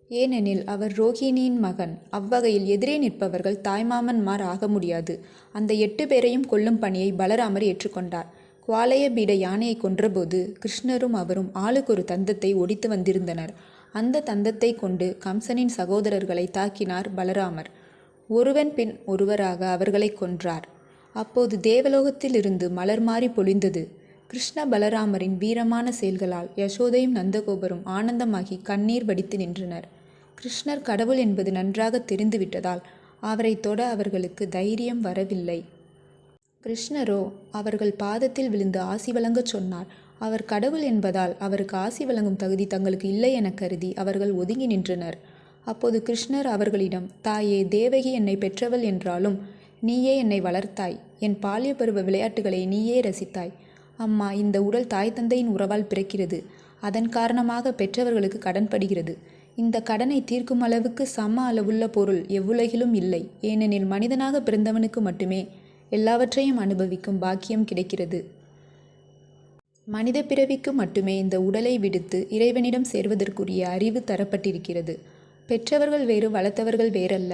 ஏனெனில் அவர் ரோகிணியின் மகன். அவ்வகையில் எதிரே நிற்பவர்கள் தாய்மாமன்மார் ஆக முடியாது. அந்த 8 பேரையும் கொல்லும் பணியை பலராமர் ஏற்றுக்கொண்டார். குவாலய பீட யானையை கொன்றபோது கிருஷ்ணரும் அவரும் ஆளுக்கொரு தந்தத்தை ஒடித்து வந்திருந்தனர். அந்த தந்தத்தை கொண்டு கம்சனின் சகோதரர்களை தாக்கினார் பலராமர். ஒருவன் பின் ஒருவராக அவர்களை கொன்றார். அப்போது தேவலோகத்திலிருந்து மலர் மாறி பொழிந்தது. கிருஷ்ண பலராமரின் வீரமான செயல்களால் யசோதையும் நந்தகோபரும் ஆனந்தமாகி கண்ணீர் வடித்து நின்றனர். கிருஷ்ணர் கடவுள் என்பது நன்றாக தெரிந்துவிட்டதால் அவரை தொட அவர்களுக்கு தைரியம் வரவில்லை. கிருஷ்ணரோ அவர்கள் பாதத்தில் விழுந்து ஆசி வழங்கச் சொன்னார். அவர் கடவுள் என்பதால் அவருக்கு ஆசி வழங்கும் தகுதி தங்களுக்கு இல்லை என கருதி அவர்கள் ஒதுங்கி நின்றனர். அப்போது கிருஷ்ணர் அவர்களிடம், தாயே, தேவகி என்னை பெற்றவள் என்றாலும் நீயே என்னை வளர்த்தாய். என் பால்ய பருவ விளையாட்டுகளை நீயே ரசித்தாய். அம்மா, இந்த உடல் தாய் தந்தையின் உறவால் பிறக்கிறது. அதன் காரணமாக பெற்றவர்களுக்கு கடன் படுகிறது. இந்த கடனை தீர்க்கும் அளவுக்கு சம அளவுள்ள பொருள் எவ்வுலகிலும் இல்லை. ஏனெனில் மனிதனாக பிறந்தவனுக்கு மட்டுமே எல்லாவற்றையும் அனுபவிக்கும் பாக்கியம் கிடைக்கிறது. மனித பிறவிக்கு மட்டுமே இந்த உடலை விடுத்து இறைவனிடம் சேர்வதற்குரிய அறிவு தரப்பட்டிருக்கிறது. பெற்றவர்கள் வேறு, வளர்த்தவர்கள் வேறல்ல.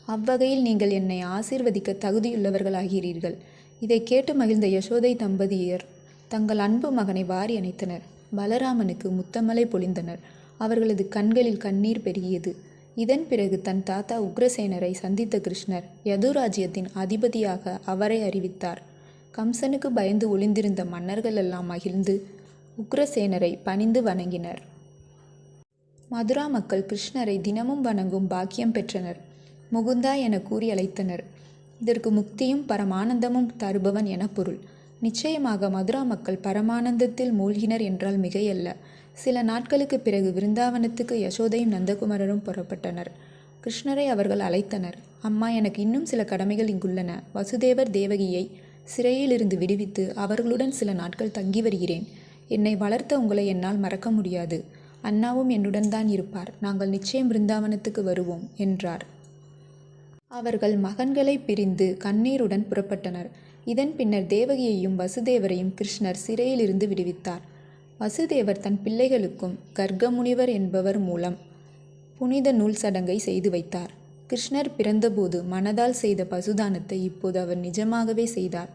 அவ்வகையில் நீங்கள் என்னை ஆசீர்வதிக்க தகுதியுள்ளவர்களாகிறீர்கள். இதை கேட்டு மகிழ்ந்த யசோதை தம்பதியர் தங்கள் அன்பு மகனை வாரி அணைத்தனர். பலராமனுக்கு முத்தமலை பொழிந்தனர். அவர்களது கண்களில் கண்ணீர் பெருகியது. இதன் பிறகு தன் தாத்தா உக்ரசேனரை சந்தித்த கிருஷ்ணர் யதுராஜ்யத்தின் அதிபதியாக அவரை அறிவித்தார். கம்சனுக்கு பயந்து ஒளிந்திருந்த மன்னர்கள் எல்லாம் மகிழ்ந்து உக்ரசேனரை பணிந்து வணங்கினர். மதுரா மக்கள் கிருஷ்ணரை தினமும் வணங்கும் பாக்கியம் பெற்றனர். முகுந்தா என கூறி அழைத்தனர். இதற்கு முக்தியும் பரமானந்தமும் தருபவன் என பொருள். நிச்சயமாக மதுரா மக்கள் பரமானந்தத்தில் மூழ்கினர் என்றால் மிகையல்ல. சில நாட்களுக்கு பிறகு விருந்தாவனத்துக்கு யசோதையும் நந்தகுமாரரும் புறப்பட்டனர். கிருஷ்ணரை அவர்கள் அழைத்தனர். அம்மா, எனக்கு இன்னும் சில கடமைகள் இங்குள்ளன. வசுதேவர் தேவகியை சிறையிலிருந்து விடுவித்து அவர்களுடன் சில நாட்கள் தங்கி வருகிறேன். என்னை வளர்த்த உங்களை என்னால் மறக்க முடியாது. அண்ணாவும் என்னுடன் தான் இருப்பார். நாங்கள் நிச்சயம் விருந்தாவனத்துக்கு வருவோம் என்றார். அவர்கள் மகன்களை பிரிந்து கண்ணீருடன் புறப்பட்டனர். இதன் பின்னர் தேவகியையும் வசுதேவரையும் கிருஷ்ணர் சிறையிலிருந்து விடுவித்தார். வசுதேவர் தன் பிள்ளைகளுக்கும் கர்க்கமுனிவர் என்பவர் மூலம் புனித நூல் சடங்கை செய்து வைத்தார். கிருஷ்ணர் பிறந்தபோது மனதால் செய்த பசுதானத்தை இப்போது அவர் நிஜமாகவே செய்தார்.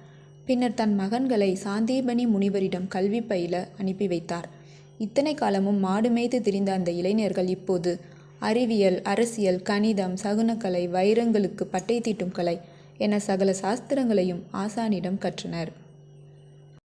பின்னர் தன் மகன்களை சாந்தீபனி முனிவரிடம் கல்வி பயில அனுப்பி வைத்தார். இத்தனை காலமும் மாடு மேய்த்து திரிந்த அந்த இளைஞர்கள் இப்போது அறிவியல், அரசியல், கணிதம், சகுனக்கலை, வைரங்களுக்கு பட்டை தீட்டும் கலை என சகல சாஸ்திரங்களையும் ஆசானிடம் கற்றனர்.